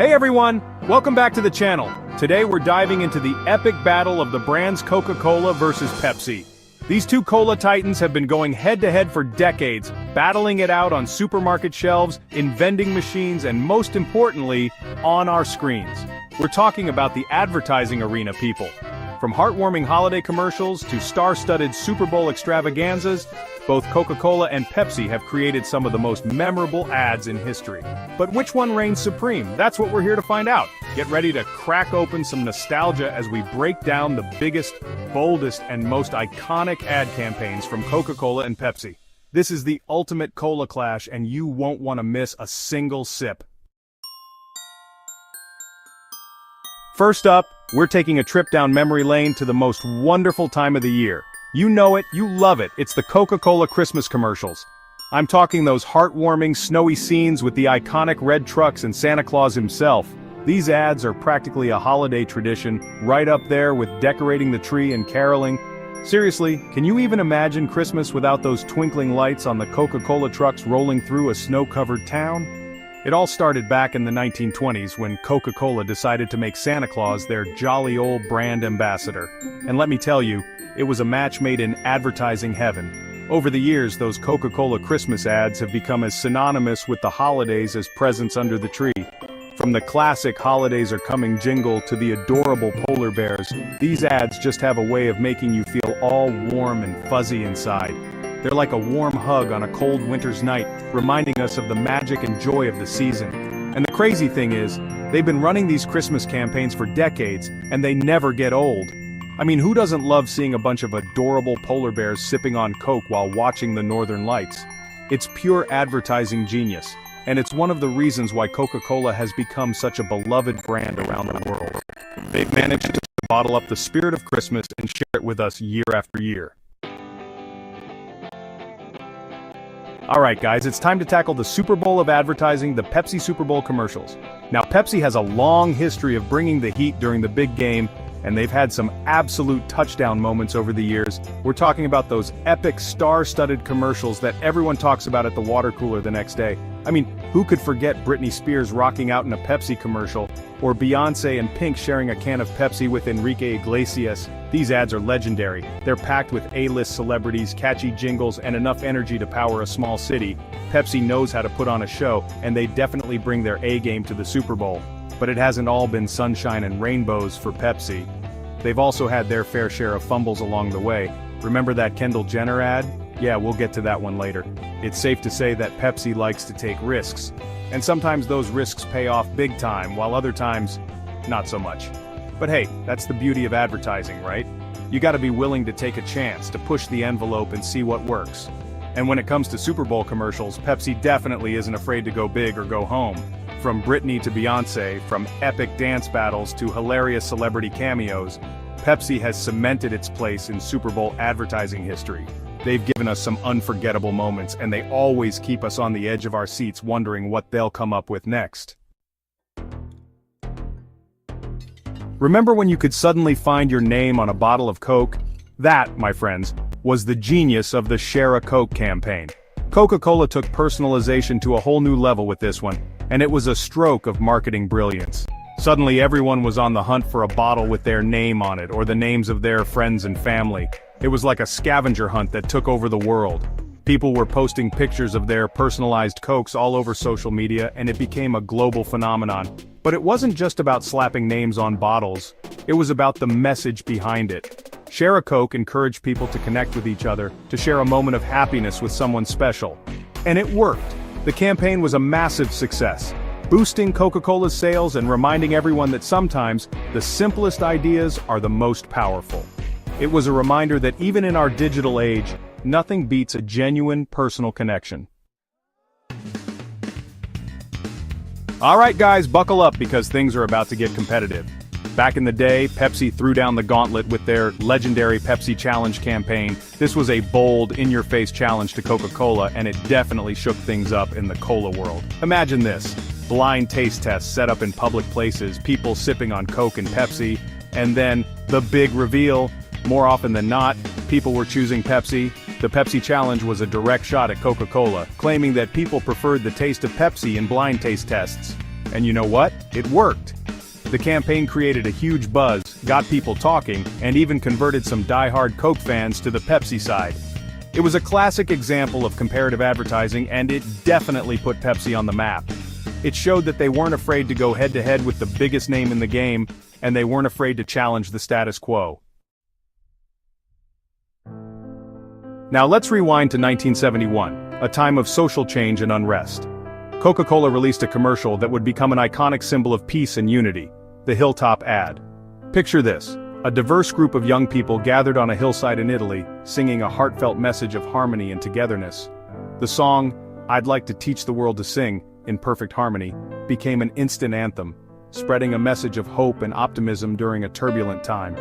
Hey everyone, welcome back to the channel. Today we're diving into the epic battle of the brands Coca-Cola versus Pepsi. These two cola titans have been going head-to-head for decades, battling it out on supermarket shelves, in vending machines, and most importantly, on our screens. We're talking about the advertising arena, people. From heartwarming holiday commercials to star-studded Super Bowl extravaganzas, both Coca-Cola and Pepsi have created some of the most memorable ads in history. But which one reigns supreme? That's what we're here to find out. Get ready to crack open some nostalgia as we break down the biggest, boldest, and most iconic ad campaigns from Coca-Cola and Pepsi. This is the ultimate cola clash, and you won't want to miss a single sip. First up, we're taking a trip down memory lane to the most wonderful time of the year. You know it, you love it, it's the Coca-Cola Christmas commercials. I'm talking those heartwarming, snowy scenes with the iconic red trucks and Santa Claus himself. These ads are practically a holiday tradition, right up there with decorating the tree and caroling. Seriously, can you even imagine Christmas without those twinkling lights on the Coca-Cola trucks rolling through a snow-covered town? It all started back in the 1920s when Coca-Cola decided to make Santa Claus their jolly old brand ambassador. And let me tell you, it was a match made in advertising heaven. Over the years, those Coca-Cola Christmas ads have become as synonymous with the holidays as presents under the tree. From the classic "Holidays Are Coming" jingle to the adorable polar bears, these ads just have a way of making you feel all warm and fuzzy inside. They're like a warm hug on a cold winter's night, reminding us of the magic and joy of the season. And the crazy thing is, they've been running these Christmas campaigns for decades, and they never get old. I mean, who doesn't love seeing a bunch of adorable polar bears sipping on Coke while watching the Northern Lights? It's pure advertising genius, and it's one of the reasons why Coca-Cola has become such a beloved brand around the world. They've managed to bottle up the spirit of Christmas and share it with us year after year. Alright guys, it's time to tackle the Super Bowl of advertising, the Pepsi Super Bowl commercials. Now Pepsi has a long history of bringing the heat during the big game, and they've had some absolute touchdown moments over the years. We're talking about those epic star-studded commercials that everyone talks about at the water cooler the next day. I mean, who could forget Britney Spears rocking out in a Pepsi commercial, or Beyoncé and Pink sharing a can of Pepsi with Enrique Iglesias? These ads are legendary. They're packed with A-list celebrities, catchy jingles, and enough energy to power a small city. Pepsi knows how to put on a show, and they definitely bring their A-game to the Super Bowl. But it hasn't all been sunshine and rainbows for Pepsi. They've also had their fair share of fumbles along the way. Remember that Kendall Jenner ad? Yeah, we'll get to that one later. It's safe to say that Pepsi likes to take risks. And sometimes those risks pay off big time, while other times, not so much. But hey, that's the beauty of advertising, right? You gotta be willing to take a chance, to push the envelope and see what works. And when it comes to Super Bowl commercials, Pepsi definitely isn't afraid to go big or go home. From Britney to Beyoncé, from epic dance battles to hilarious celebrity cameos, Pepsi has cemented its place in Super Bowl advertising history. They've given us some unforgettable moments, and they always keep us on the edge of our seats wondering what they'll come up with next. Remember when you could suddenly find your name on a bottle of Coke? That, my friends, was the genius of the Share a Coke campaign. Coca-Cola took personalization to a whole new level with this one, and it was a stroke of marketing brilliance. Suddenly everyone was on the hunt for a bottle with their name on it, or the names of their friends and family. It was like a scavenger hunt that took over the world. People were posting pictures of their personalized Cokes all over social media, and it became a global phenomenon. But it wasn't just about slapping names on bottles, it was about the message behind it. Share a Coke encouraged people to connect with each other, to share a moment of happiness with someone special. And it worked. The campaign was a massive success, boosting Coca-Cola's sales and reminding everyone that sometimes, the simplest ideas are the most powerful. It was a reminder that even in our digital age, nothing beats a genuine personal connection. Alright guys, buckle up because things are about to get competitive. Back in the day, Pepsi threw down the gauntlet with their legendary Pepsi Challenge campaign. This was a bold, in-your-face challenge to Coca-Cola, and it definitely shook things up in the cola world. Imagine this: blind taste tests set up in public places, people sipping on Coke and Pepsi, and then the big reveal. More often than not, people were choosing Pepsi. The Pepsi Challenge was a direct shot at Coca-Cola, claiming that people preferred the taste of Pepsi in blind taste tests. And you know what? It worked. The campaign created a huge buzz, got people talking, and even converted some die-hard Coke fans to the Pepsi side. It was a classic example of comparative advertising, and it definitely put Pepsi on the map. It showed that they weren't afraid to go head-to-head with the biggest name in the game, and they weren't afraid to challenge the status quo. Now let's rewind to 1971, a time of social change and unrest. Coca-Cola released a commercial that would become an iconic symbol of peace and unity, the Hilltop ad. Picture this, a diverse group of young people gathered on a hillside in Italy, singing a heartfelt message of harmony and togetherness. The song, "I'd Like to Teach the World to Sing," in perfect harmony, became an instant anthem, spreading a message of hope and optimism during a turbulent time.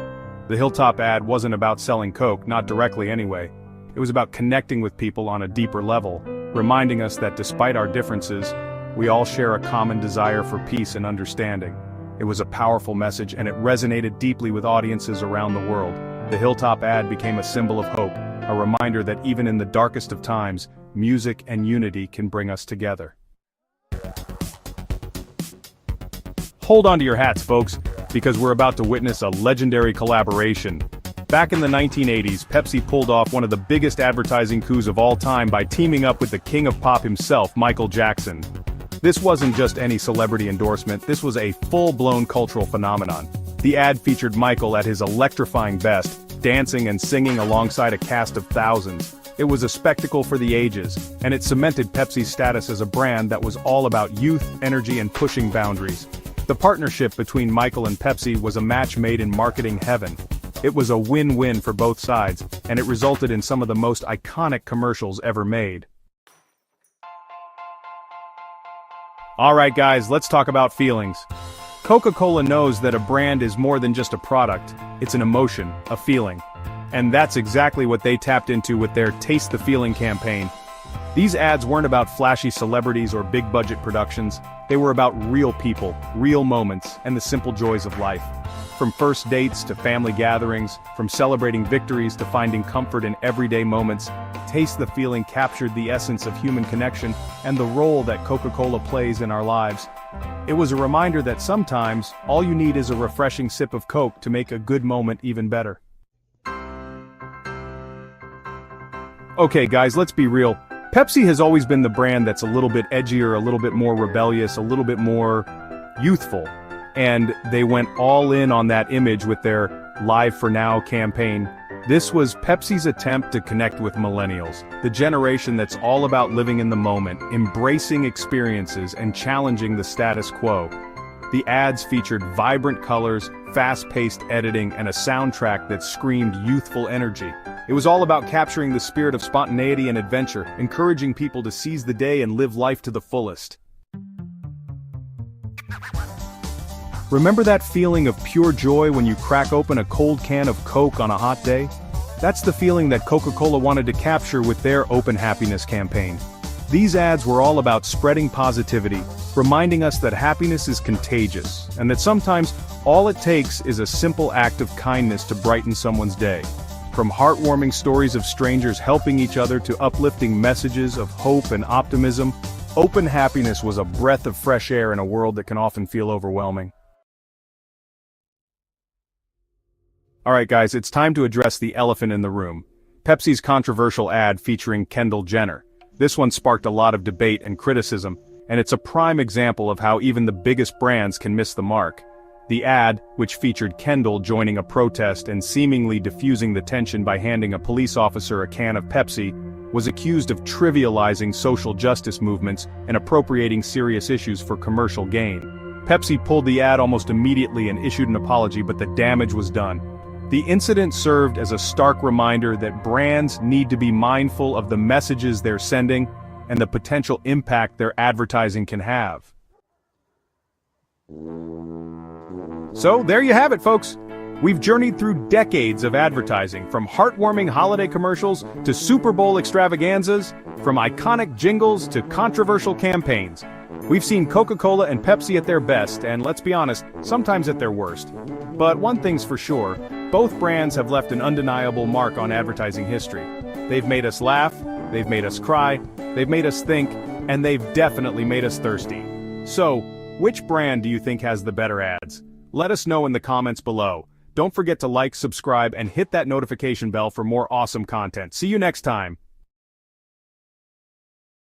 The Hilltop ad wasn't about selling Coke, not directly anyway. It was about connecting with people on a deeper level, reminding us that despite our differences, we all share a common desire for peace and understanding. It was a powerful message, and it resonated deeply with audiences around the world. The Hilltop ad became a symbol of hope, a reminder that even in the darkest of times, music and unity can bring us together. Hold on to your hats, folks, because we're about to witness a legendary collaboration. Back in the 1980s, Pepsi pulled off one of the biggest advertising coups of all time by teaming up with the king of pop himself, Michael Jackson. This wasn't just any celebrity endorsement, this was a full-blown cultural phenomenon. The ad featured Michael at his electrifying best, dancing and singing alongside a cast of thousands. It was a spectacle for the ages, and it cemented Pepsi's status as a brand that was all about youth, energy, and pushing boundaries. The partnership between Michael and Pepsi was a match made in marketing heaven. It was a win-win for both sides, and it resulted in some of the most iconic commercials ever made. Alright guys, let's talk about feelings. Coca-Cola knows that a brand is more than just a product, it's an emotion, a feeling. And that's exactly what they tapped into with their Taste the Feeling campaign. These ads weren't about flashy celebrities or big-budget productions, they were about real people, real moments, and the simple joys of life. From first dates to family gatherings, from celebrating victories to finding comfort in everyday moments, Taste the Feeling captured the essence of human connection and the role that Coca-Cola plays in our lives. It was a reminder that sometimes, all you need is a refreshing sip of Coke to make a good moment even better. Okay guys, let's be real. Pepsi has always been the brand that's a little bit edgier, a little bit more rebellious, a little bit more youthful. And they went all in on that image with their Live for Now campaign. This was Pepsi's attempt to connect with millennials, the generation that's all about living in the moment, embracing experiences, and challenging the status quo. The ads featured vibrant colors, fast-paced editing, and a soundtrack that screamed youthful energy. It was all about capturing the spirit of spontaneity and adventure, encouraging people to seize the day and live life to the fullest. Remember that feeling of pure joy when you crack open a cold can of Coke on a hot day? That's the feeling that Coca-Cola wanted to capture with their Open Happiness campaign. These ads were all about spreading positivity, reminding us that happiness is contagious, and that sometimes all it takes is a simple act of kindness to brighten someone's day. From heartwarming stories of strangers helping each other to uplifting messages of hope and optimism, Open Happiness was a breath of fresh air in a world that can often feel overwhelming. Alright guys, it's time to address the elephant in the room. Pepsi's controversial ad featuring Kendall Jenner. This one sparked a lot of debate and criticism, and it's a prime example of how even the biggest brands can miss the mark. The ad, which featured Kendall joining a protest and seemingly diffusing the tension by handing a police officer a can of Pepsi, was accused of trivializing social justice movements and appropriating serious issues for commercial gain. Pepsi pulled the ad almost immediately and issued an apology, but the damage was done. The incident served as a stark reminder that brands need to be mindful of the messages they're sending and the potential impact their advertising can have. So there you have it, folks. We've journeyed through decades of advertising, from heartwarming holiday commercials to Super Bowl extravaganzas, from iconic jingles to controversial campaigns. We've seen Coca-Cola and Pepsi at their best, and let's be honest, sometimes at their worst. But one thing's for sure, both brands have left an undeniable mark on advertising history. They've made us laugh, they've made us cry, they've made us think, and they've definitely made us thirsty. So, Which brand do you think has the better ads? Let us know in the comments below. Don't forget to like, subscribe, and hit that notification bell for more awesome content. See you next time.